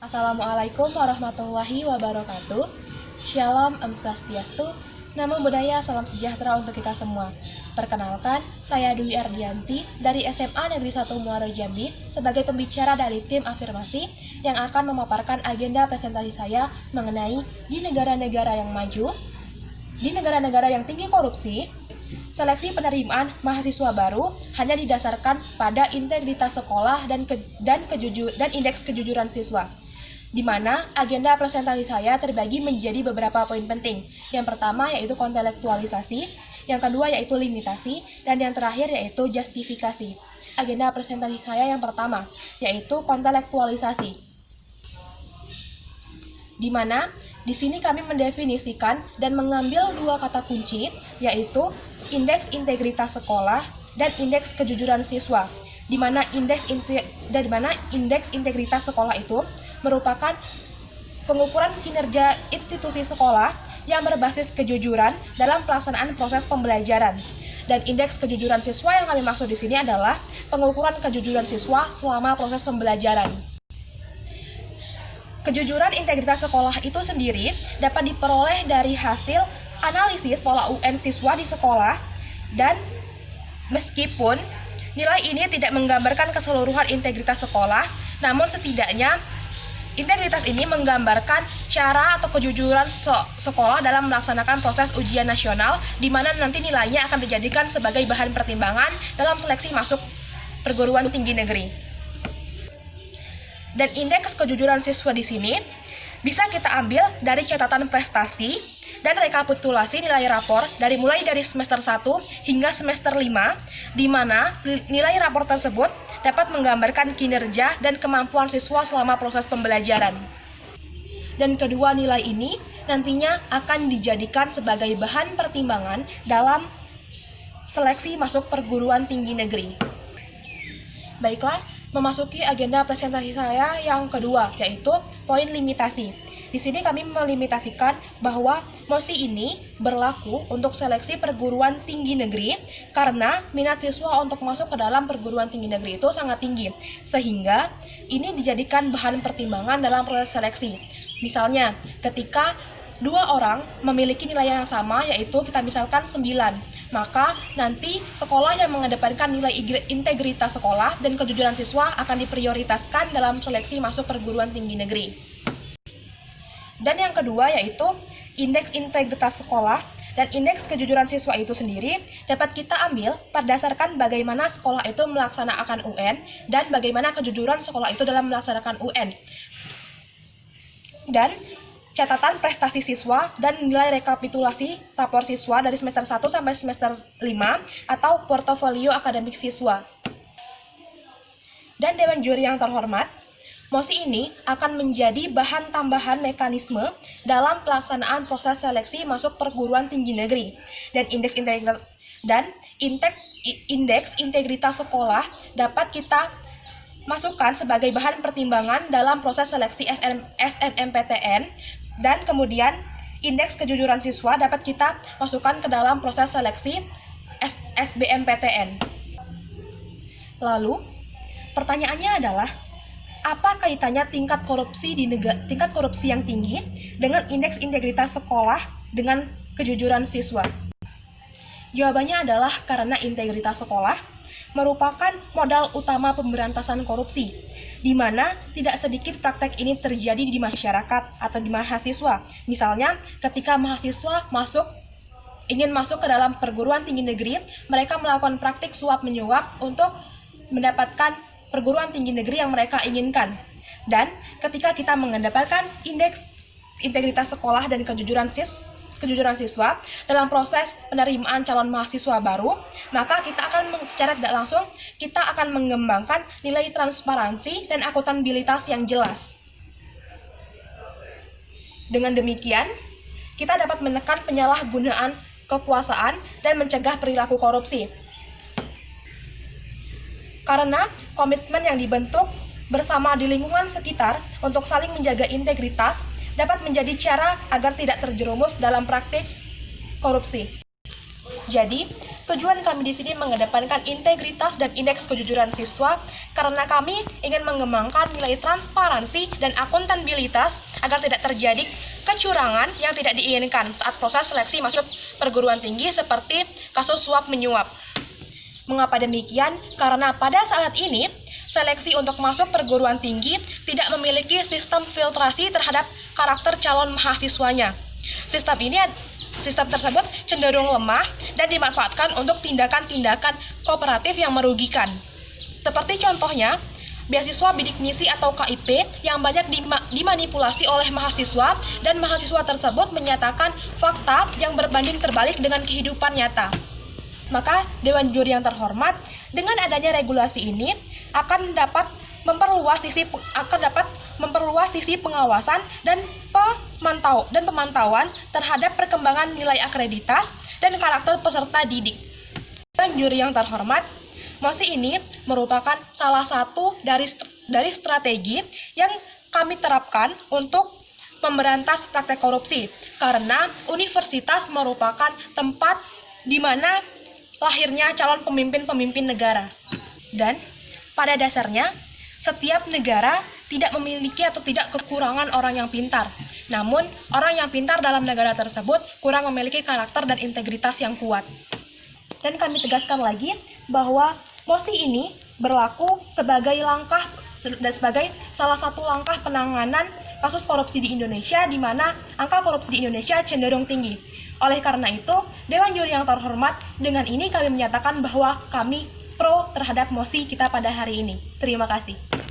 Assalamualaikum warahmatullahi wabarakatuh. Shalom, Om Swastiastu, Namo Buddhaya, salam sejahtera untuk kita semua. Perkenalkan, saya Dwi Ardianti dari SMA Negeri 1 Muaro Jambi sebagai pembicara dari tim afirmasi yang akan memaparkan agenda presentasi saya mengenai di negara-negara yang maju, di negara-negara yang tinggi korupsi, seleksi penerimaan mahasiswa baru hanya didasarkan pada integritas sekolah dan indeks kejujuran siswa. Di mana agenda presentasi saya terbagi menjadi beberapa poin penting. Yang pertama yaitu kontelektualisasi, yang kedua yaitu limitasi, dan yang terakhir yaitu justifikasi. Agenda presentasi saya yang pertama yaitu kontelektualisasi. Di mana di sini kami mendefinisikan dan mengambil dua kata kunci yaitu indeks integritas sekolah dan indeks kejujuran siswa. Di mana indeks integritas sekolah itu merupakan pengukuran kinerja institusi sekolah yang berbasis kejujuran dalam pelaksanaan proses pembelajaran. Dan indeks kejujuran siswa yang kami maksud di sini adalah pengukuran kejujuran siswa selama proses pembelajaran. Kejujuran integritas sekolah itu sendiri dapat diperoleh dari hasil analisis pola UN siswa di sekolah, dan meskipun nilai ini tidak menggambarkan keseluruhan integritas sekolah, namun setidaknya integritas ini menggambarkan cara atau kejujuran sekolah dalam melaksanakan proses ujian nasional, di mana nanti nilainya akan dijadikan sebagai bahan pertimbangan dalam seleksi masuk perguruan tinggi negeri. Dan indeks kejujuran siswa di sini bisa kita ambil dari catatan prestasi dan rekapitulasi nilai rapor mulai dari semester 1 hingga semester 5, di mana nilai rapor tersebut dapat menggambarkan kinerja dan kemampuan siswa selama proses pembelajaran. Dan kedua nilai ini nantinya akan dijadikan sebagai bahan pertimbangan dalam seleksi masuk perguruan tinggi negeri. Baiklah, memasuki agenda presentasi saya yang kedua, yaitu poin limitasi. Di sini kami melimitasikan bahwa mosi ini berlaku untuk seleksi perguruan tinggi negeri karena minat siswa untuk masuk ke dalam perguruan tinggi negeri itu sangat tinggi, sehingga ini dijadikan bahan pertimbangan dalam proses seleksi. Misalnya, ketika dua orang memiliki nilai yang sama, yaitu kita misalkan 9, maka nanti sekolah yang mengedepankan nilai integritas sekolah dan kejujuran siswa akan diprioritaskan dalam seleksi masuk perguruan tinggi negeri. Dan yang kedua yaitu indeks integritas sekolah dan indeks kejujuran siswa itu sendiri dapat kita ambil berdasarkan bagaimana sekolah itu melaksanakan UN dan bagaimana kejujuran sekolah itu dalam melaksanakan UN. Dan catatan prestasi siswa dan nilai rekapitulasi rapor siswa dari semester 1 sampai semester 5 atau portofolio akademik siswa. Dan Dewan Juri yang terhormat, mosi ini akan menjadi bahan tambahan mekanisme dalam pelaksanaan proses seleksi masuk perguruan tinggi negeri. Dan indeks integritas sekolah dapat kita masukkan sebagai bahan pertimbangan dalam proses seleksi SNMPTN, dan kemudian indeks kejujuran siswa dapat kita masukkan ke dalam proses seleksi SBMPTN. Lalu, pertanyaannya adalah, apa kaitannya tingkat korupsi yang tinggi dengan indeks integritas sekolah dengan kejujuran siswa? Jawabannya adalah karena integritas sekolah merupakan modal utama pemberantasan korupsi, di mana tidak sedikit praktek ini terjadi di masyarakat atau di mahasiswa. Misalnya, ketika mahasiswa ingin masuk ke dalam perguruan tinggi negeri, mereka melakukan praktik suap menyuap untuk mendapatkan perguruan tinggi negeri yang mereka inginkan. Dan ketika kita mengedepankan indeks integritas sekolah dan kejujuran siswa dalam proses penerimaan calon mahasiswa baru, maka secara tidak langsung kita akan mengembangkan nilai transparansi dan akuntabilitas yang jelas. Dengan demikian, kita dapat menekan penyalahgunaan kekuasaan dan mencegah perilaku korupsi. Karena komitmen yang dibentuk bersama di lingkungan sekitar untuk saling menjaga integritas dapat menjadi cara agar tidak terjerumus dalam praktik korupsi. Jadi, Tujuan kami di sini mengedepankan integritas dan indeks kejujuran siswa karena kami ingin mengembangkan nilai transparansi dan akuntabilitas agar tidak terjadi kecurangan yang tidak diinginkan saat proses seleksi masuk perguruan tinggi seperti kasus suap menyuap. Mengapa demikian? Karena pada saat ini, seleksi untuk masuk perguruan tinggi tidak memiliki sistem filtrasi terhadap karakter calon mahasiswanya. Sistem tersebut cenderung lemah dan dimanfaatkan untuk tindakan-tindakan kooperatif yang merugikan. Seperti contohnya, beasiswa bidik misi atau KIP yang banyak dimanipulasi oleh mahasiswa dan mahasiswa tersebut menyatakan fakta yang berbanding terbalik dengan kehidupan nyata. Maka Dewan Juri yang terhormat, dengan adanya regulasi ini akan dapat memperluas sisi pengawasan dan pemantauan terhadap perkembangan nilai akreditas dan karakter peserta didik. Dewan Juri yang terhormat, mosi ini merupakan salah satu dari strategi yang kami terapkan untuk memberantas praktek korupsi karena universitas merupakan tempat di mana lahirnya calon pemimpin-pemimpin negara. Dan pada dasarnya, setiap negara tidak memiliki atau tidak kekurangan orang yang pintar. Namun, orang yang pintar dalam negara tersebut kurang memiliki karakter dan integritas yang kuat. Dan kami tegaskan lagi bahwa mosi ini berlaku sebagai salah satu langkah penanganan kasus korupsi di Indonesia, di mana angka korupsi di Indonesia cenderung tinggi. Oleh karena itu, Dewan Juri yang terhormat, dengan ini kami menyatakan bahwa kami pro terhadap mosi kita pada hari ini. Terima kasih.